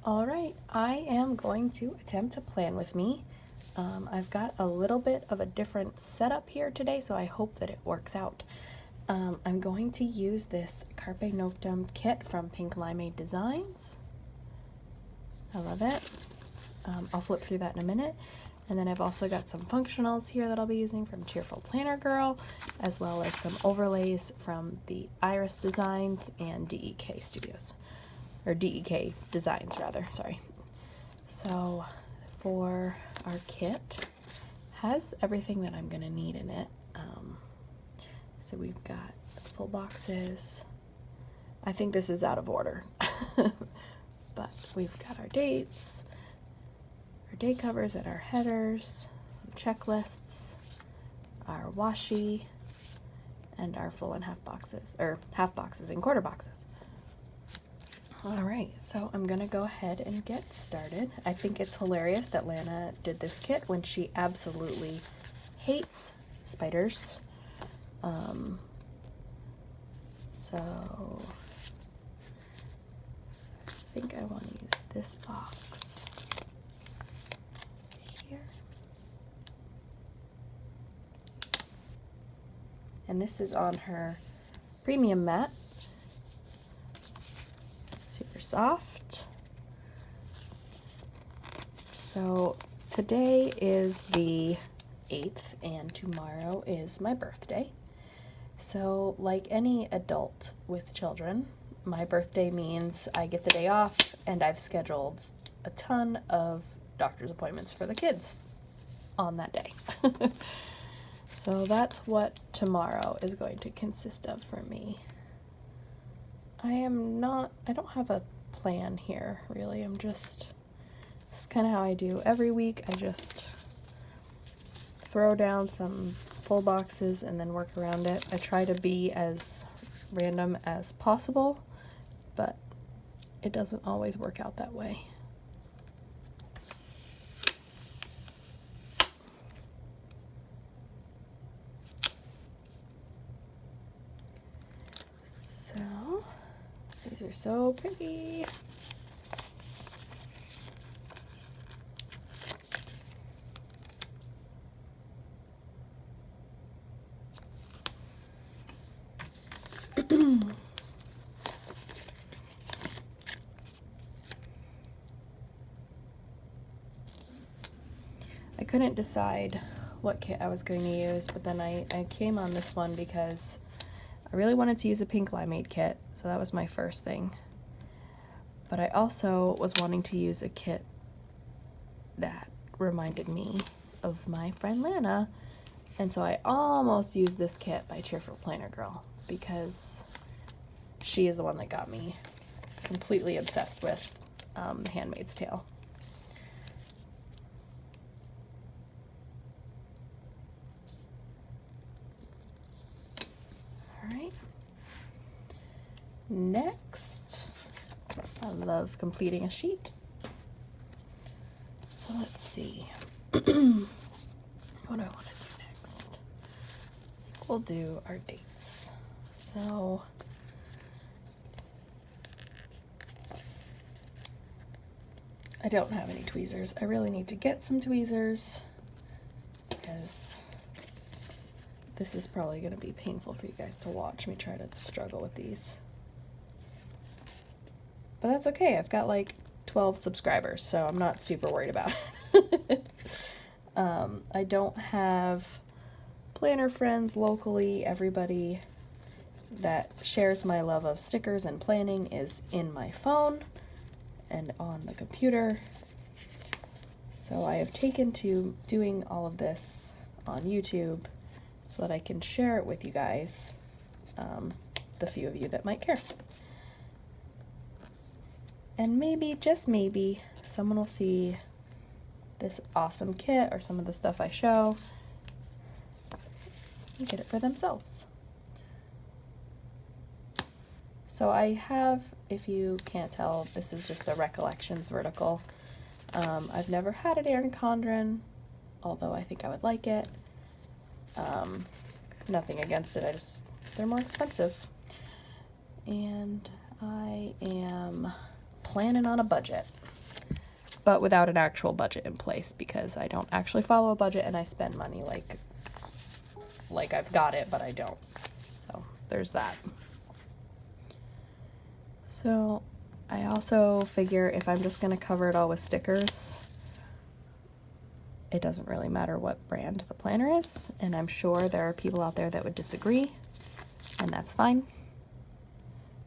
All right, I am going to attempt to plan with me. I've got a little bit of a different setup here today, so I hope that it works out. I'm going to use this Carpe Noctem kit from PinkLimeade Designs. I love it. I'll flip through that in a minute. And then I've also got some functionals here that I'll be using from Cheerful Planner Girl, as well as some overlays from the Iris Designs and DEK Studios. Or DEK Designs, rather, sorry. So for our kit, has everything that I'm gonna need in it. So we've got full boxes. I think this is out of order, but we've got our dates, our day covers and our headers, some checklists, our washi, and our full and half boxes, or half boxes and quarter boxes. All right, so I'm gonna go ahead and get started. I think it's hilarious that Lana did this kit when she absolutely hates spiders. So I think I want to use this box here. And this is on her premium mat. Super soft. So today is the 8th and tomorrow is my birthday. So like any adult with children, my birthday means I get the day off and I've scheduled a ton of doctor's appointments for the kids on that day. So that's what tomorrow is going to consist of for me. I don't have a plan here, really. This is kind of how I do every week. I just throw down some full boxes and then work around it. I try to be as random as possible, but it doesn't always work out that way. So, these are so pretty. I couldn't decide what kit I was going to use, but then I came on this one because I really wanted to use a PinkLimeade kit, so that was my first thing. But I also was wanting to use a kit that reminded me of my friend Lana, and so I almost used this kit by Cheerful Planner Girl because she is the one that got me completely obsessed with The Handmaid's Tale. Alright. Next, I love completing a sheet. So let's see. What do I want to do next? We'll do our dates. So I don't have any tweezers. I really need to get some tweezers because this is probably going to be painful for you guys to watch me try to struggle with these. But that's okay. I've got like 12 subscribers, so I'm not super worried about it. I don't have planner friends locally. Everybody that shares my love of stickers and planning is in my phone and on the computer. So I have taken to doing all of this on YouTube so that I can share it with you guys, the few of you that might care. And maybe, just maybe, someone will see this awesome kit or some of the stuff I show and get it for themselves. So I have, if you can't tell, this is just a Recollections vertical. I've never had an Erin Condren, although I think I would like it. Nothing against it, they're more expensive. And I am planning on a budget. but without an actual budget in place, because I don't actually follow a budget and I spend money like I've got it, but I don't. So there's that. So I also figure if I'm just going to cover it all with stickers, it doesn't really matter what brand the planner is, and I'm sure there are people out there that would disagree, and that's fine,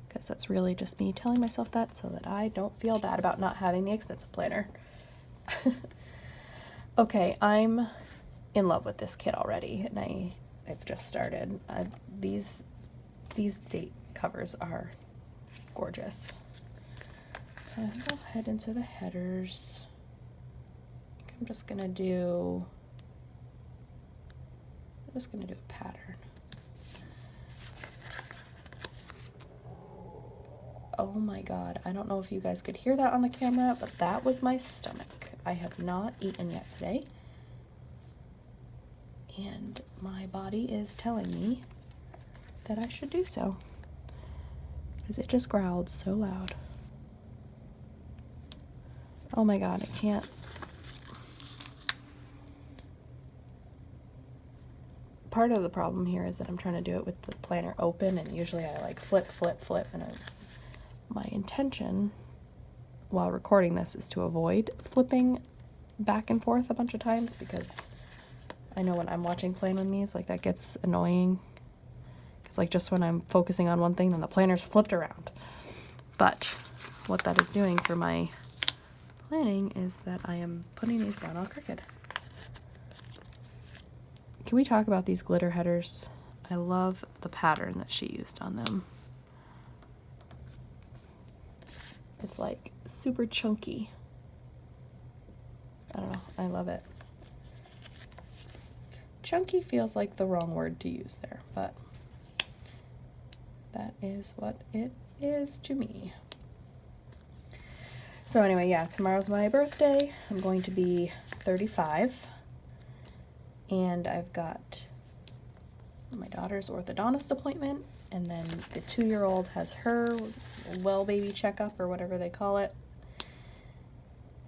because that's really just me telling myself that so that I don't feel bad about not having the expensive planner. Okay, I'm in love with this kit already, and I've just started. These date covers are gorgeous. So I think I'll head into the headers. I'm just gonna do a pattern. Oh my god, I don't know if you guys could hear that on the camera, but that was my stomach. I have not eaten yet today, and my body is telling me that I should do so, because it just growled so loud. Oh my god, I can't. Part of the problem here is that I'm trying to do it with the planner open, and usually I like flip, and my intention while recording this is to avoid flipping back and forth a bunch of times, because I know when I'm watching Plan With Me's, like, that gets annoying, because like just when I'm focusing on one thing, then the planner's flipped around. But what that is doing for my planning is that I am putting these down all crooked. Can we talk about these glitter headers? I love the pattern that she used on them. It's like super chunky. I don't know, I love it. Chunky feels like the wrong word to use there, but that is what it is to me. So anyway, yeah, tomorrow's my birthday. I'm going to be 35. And I've got my daughter's orthodontist appointment, and then the 2-year-old has her well baby checkup or whatever they call it.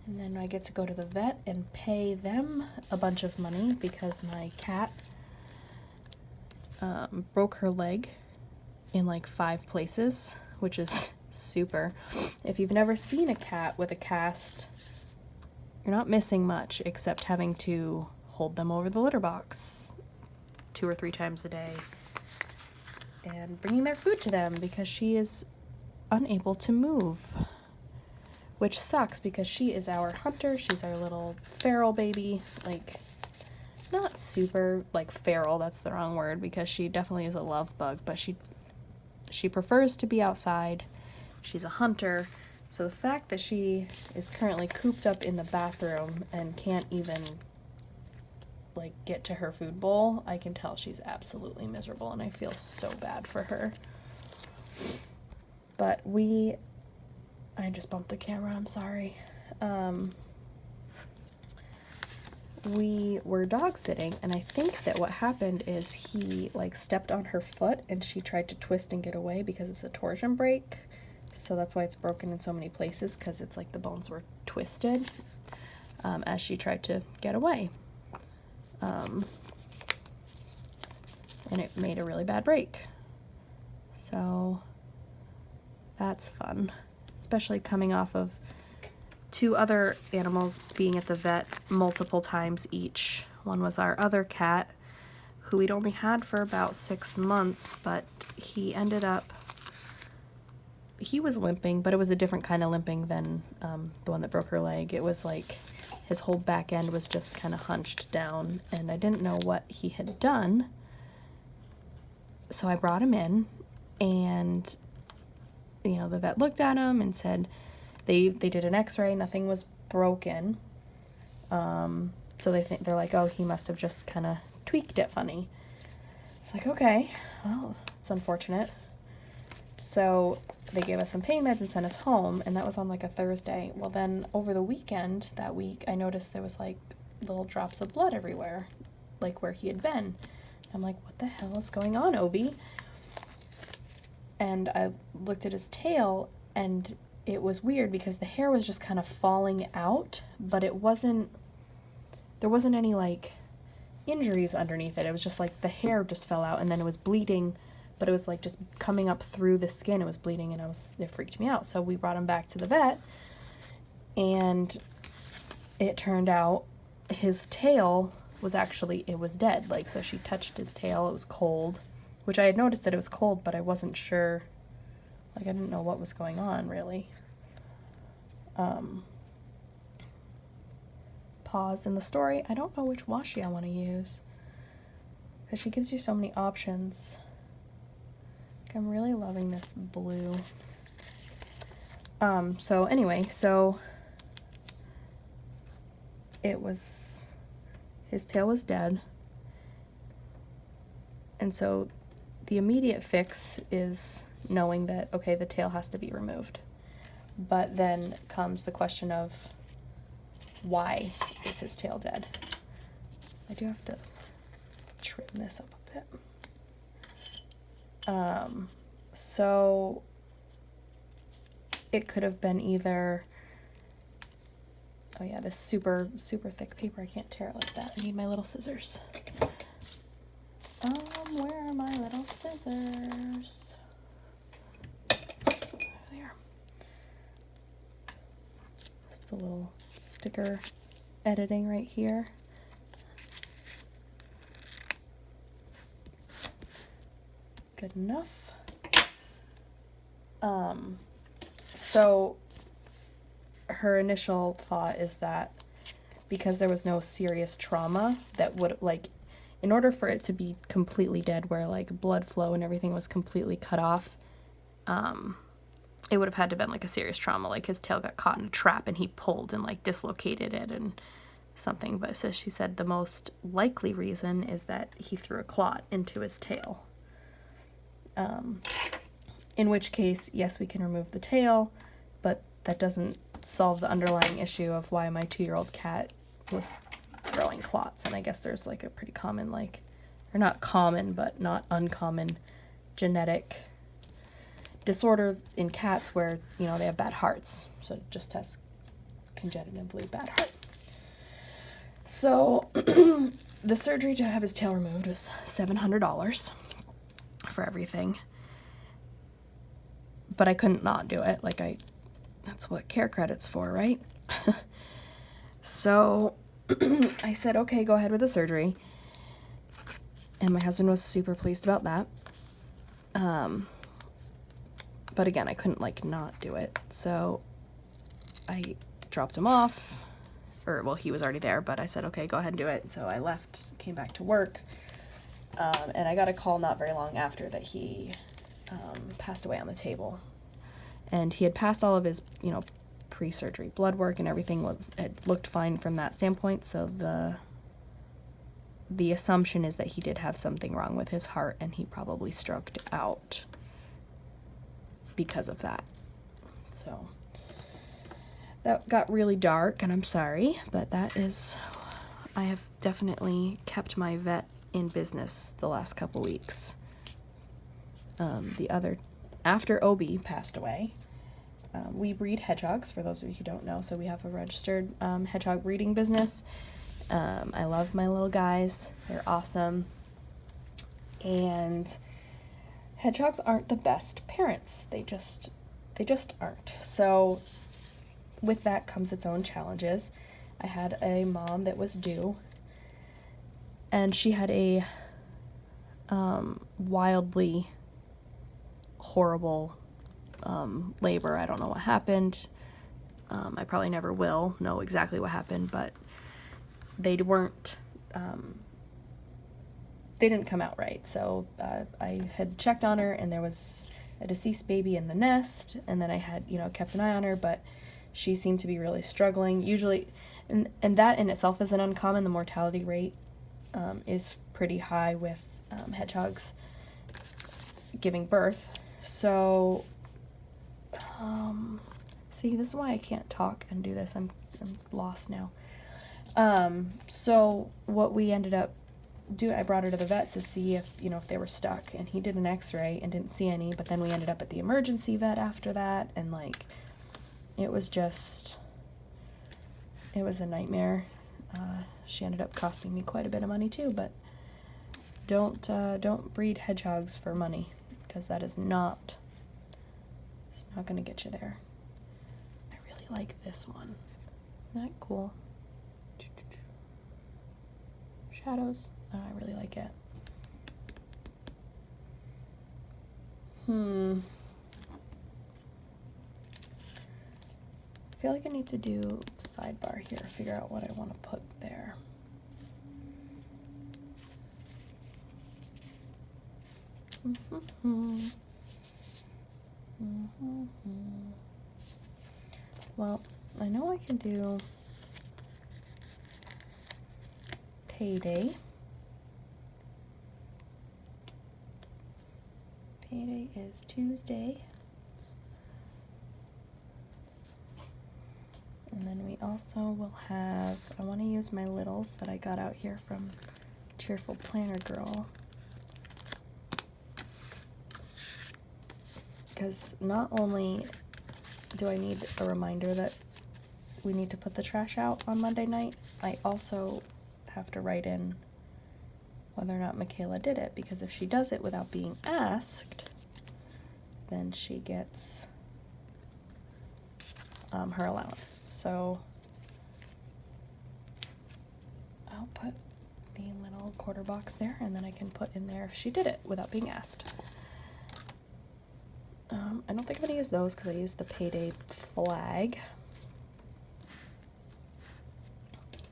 And then I get to go to the vet and pay them a bunch of money because my cat broke her leg in like 5 places, which is super. If you've never seen a cat with a cast, you're not missing much except having to hold them over the litter box 2 or 3 times a day and bringing their food to them because she is unable to move, which sucks because she is our hunter. She's our little feral baby, like, not super like feral, that's the wrong word, because she definitely is a love bug, but she prefers to be outside. She's a hunter. So the fact that she is currently cooped up in the bathroom and can't even like get to her food bowl, I can tell she's absolutely miserable, and I feel so bad for her. But I just bumped the camera, I'm sorry. We were dog sitting, and I think that what happened is he like stepped on her foot and she tried to twist and get away because it's a torsion break. So that's why it's broken in so many places, because it's like the bones were twisted as she tried to get away. And it made a really bad break. So that's fun, especially coming off of 2 other animals being at the vet multiple times each. One was our other cat, who we'd only had for about 6 months, but he was limping, but it was a different kind of limping than the one that broke her leg. It was like his whole back end was just kind of hunched down, and I didn't know what he had done. So I brought him in, and you know, the vet looked at him and said they did an x-ray, nothing was broken. So they're like, oh, he must have just kind of tweaked it funny. It's like, okay, well, it's unfortunate. So they gave us some pain meds and sent us home, and that was on like a Thursday. Well, then over the weekend that week, I noticed there was like little drops of blood everywhere, like where he had been. I'm like, what the hell is going on, Obi? And I looked at his tail, and it was weird because the hair was just kind of falling out, but there wasn't any like injuries underneath it. It was just like the hair just fell out and then it was bleeding, but it was like just coming up through the skin. It was bleeding and it freaked me out. So we brought him back to the vet, and it turned out his tail was actually, it was dead. Like, so she touched his tail, it was cold, which I had noticed that it was cold, but I wasn't sure, like I didn't know what was going on really. Pause in the story. I don't know which washi I want to use because she gives you so many options. I'm really loving this blue. So anyway, so his tail was dead, and so the immediate fix is knowing that, okay, the tail has to be removed. But then comes the question of, why is his tail dead? I do have to trim this up a bit. So it could have been either, oh yeah, this super, super thick paper. I can't tear it like that. I need my little scissors. Where are my little scissors? There. Just a little sticker editing right here. Good enough. So her initial thought is that because there was no serious trauma that would, like, in order for it to be completely dead, where like blood flow and everything was completely cut off, it would have had to have been like a serious trauma, like his tail got caught in a trap and he pulled and like dislocated it and something. But so she said the most likely reason is that he threw a clot into his tail. In which case, yes, we can remove the tail, but that doesn't solve the underlying issue of why my 2-year-old cat was throwing clots. And I guess there's like a pretty common, like, or not common, but not uncommon genetic disorder in cats where, you know, they have bad hearts. So it just has congenitively bad heart. So the surgery to have his tail removed was $700 for everything. But I couldn't not do it. Like, that's what care credit's for, right? So I said, okay, go ahead with the surgery. And my husband was super pleased about that. But again, I couldn't, like, not do it. So I dropped him off. Or, well, he was already there, but I said, okay, go ahead and do it. So I left, came back to work. And I got a call not very long after that he passed away on the table. And he had passed all of his, you know, pre-surgery blood work and everything it looked fine from that standpoint. So the assumption is that he did have something wrong with his heart and he probably stroked out because of that. So that got really dark and I'm sorry, but that is, I have definitely kept my vet in business the last couple weeks. After Obi passed away, we breed hedgehogs, for those of you who don't know. So we have a registered hedgehog breeding business. I love my little guys. They're awesome. And hedgehogs aren't the best parents. They just aren't. So with that comes its own challenges. I had a mom that was due, and she had a wildly horrible labor. I don't know what happened. I probably never will know exactly what happened, but they didn't come out right. So I had checked on her, and there was a deceased baby in the nest, and then I had, you know, kept an eye on her, but she seemed to be really struggling. Usually, and that in itself isn't uncommon. The mortality rate is pretty high with hedgehogs giving birth. So, see, this is why I can't talk and do this. I'm lost now. So what we ended up doing, I brought her to the vet to see if, you know, if they were stuck, and he did an x-ray and didn't see any, but then we ended up at the emergency vet after that, and like, it was a nightmare. She ended up costing me quite a bit of money too, but don't breed hedgehogs for money, because it's not going to get you there. I really like this one. Isn't that cool? Shadows. Oh, I really like it. I feel like I need to do sidebar here, figure out what I want to put there. Well, I know I can do payday. Payday is Tuesday. And then we also will have, I want to use my littles that I got out here from Cheerful Planner Girl. Because not only do I need a reminder that we need to put the trash out on Monday night, I also have to write in whether or not Michaela did it, because if she does it without being asked, then she gets her allowance. So I'll put the little quarter box there, and then I can put in there if she did it without being asked. I don't think I'm going to use those because I used the payday flag.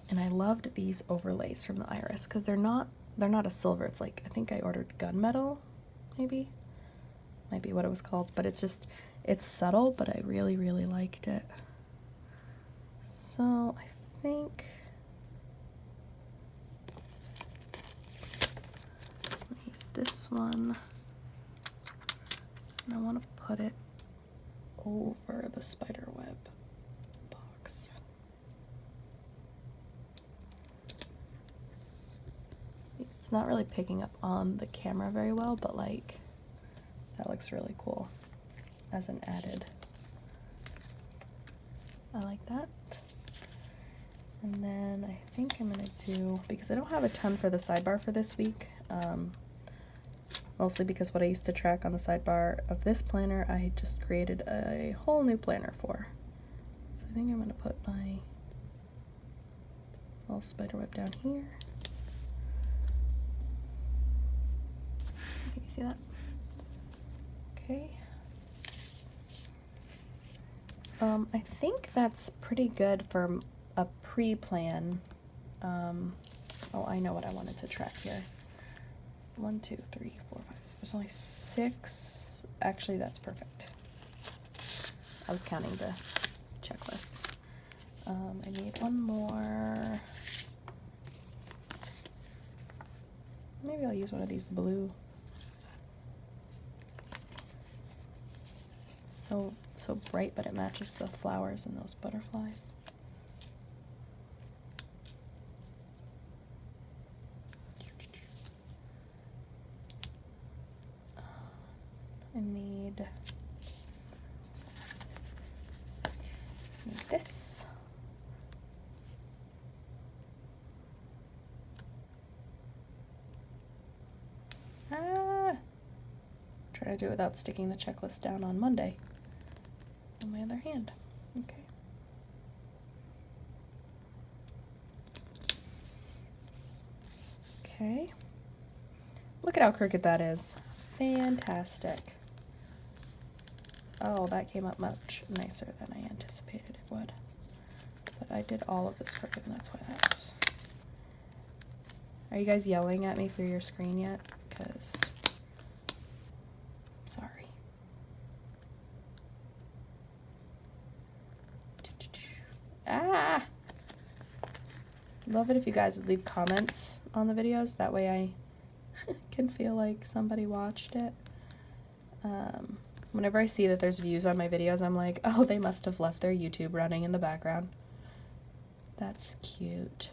And I loved these overlays from the Iris because they're not a silver. It's like, I think I ordered gunmetal, maybe. Might be what it was called, but it's subtle, but I really, really liked it. So I think I'll use this one. And I want to put it over the spider web box. It's not really picking up on the camera very well, but like, that looks really cool as an added. I like that. And then I think I'm gonna do, because I don't have a ton for the sidebar for this week, mostly because what I used to track on the sidebar of this planner, I just created a whole new planner for. So I think I'm gonna put my little spider web down here. Can you see that? Okay. I think that's pretty good for a pre-plan. Oh, I know what I wanted to track here. 1, 2, 3, 4, 5. There's only 6. Actually, that's perfect. I was counting the checklists. I need one more. Maybe I'll use one of these blue. So bright, but it matches the flowers and those butterflies. I need this. Try to do it without sticking the checklist down on Monday. On my other hand. Okay. Okay. Look at how crooked that is. Fantastic. Oh, that came up much nicer than I anticipated it would. But I did all of this crooked, and that's why that was. Are you guys yelling at me through your screen yet? Because I'm sorry. Ah! Love it if you guys would leave comments on the videos. That way I can feel like somebody watched it. Whenever I see that there's views on my videos, I'm like, oh, they must have left their YouTube running in the background. That's cute.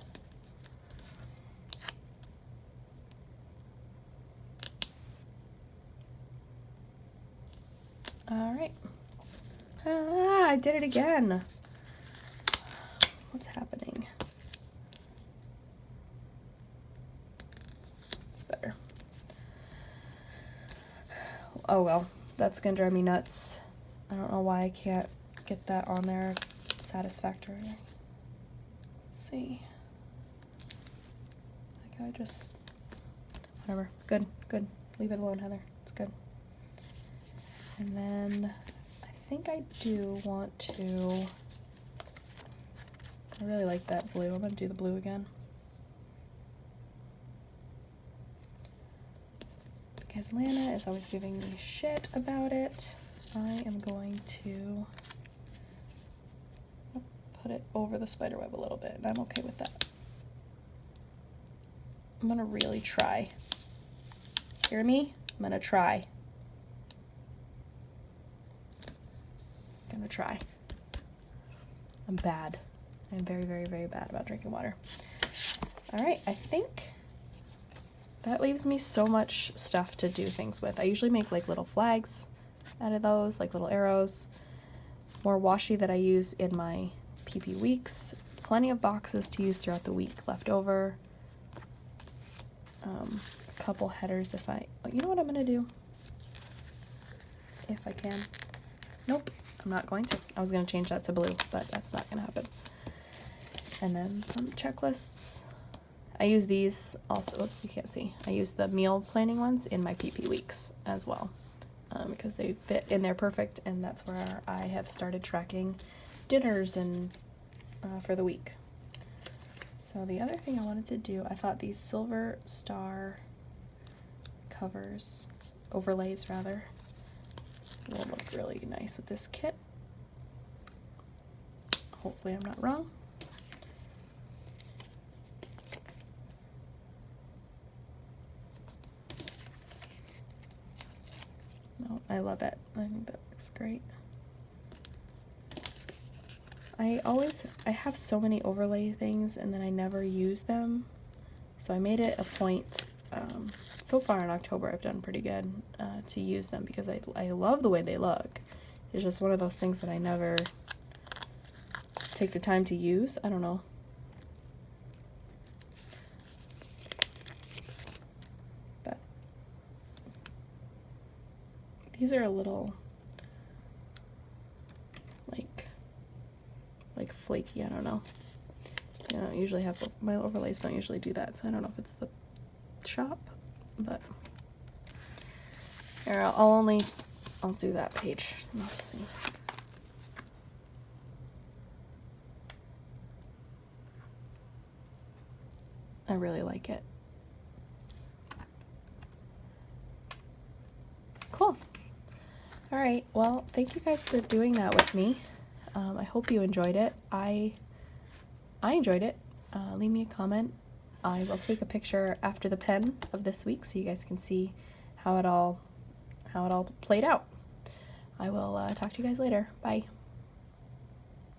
All right. Ah, I did it again. What's happening? It's better. Oh well, that's gonna drive me nuts. I don't know why I can't get that on there satisfactory. Let's see. Like I just, whatever. Good, good. Leave it alone, Heather. It's good. And then I think I do want to, I really like that blue. I'm gonna do the blue again. Because Lana is always giving me shit about it. I am going to put it over the spider web a little bit, and I'm okay with that. I'm gonna really try. Hear me? I'm gonna try. Gonna try. I'm bad. I'm very, very, very bad about drinking water. All right, I think that leaves me so much stuff to do things with. I usually make like little flags out of those, like little arrows. More washi that I use in my PP weeks. Plenty of boxes to use throughout the week left over. A couple headers if I, oh, you know what I'm gonna do? If I can. Nope, I'm not going to. I was gonna change that to blue, but that's not gonna happen. And then some checklists. I use these also, oops, you can't see. I use the meal planning ones in my PP weeks as well, because they fit in there perfect, and that's where I have started tracking dinners and for the week. So the other thing I wanted to do, I thought these silver star covers, overlays rather, will look really nice with this kit. Hopefully I'm not wrong. No, I love it. I think that looks great. I have so many overlay things and then I never use them. So I made it a point, so far in October I've done pretty good to use them because I love the way they look. It's just one of those things that I never take the time to use. I don't know. But these are a little like flaky, I don't know. I don't usually have, my overlays don't usually do that, so I don't know if it's the shop, but here, I'll do that page. Let's see. I really like it. Cool. All right, well, thank you guys for doing that with me. I hope you enjoyed it. I enjoyed it. Leave me a comment. I will take a picture after the pen of this week so you guys can see how it all played out. I will talk to you guys later. Bye.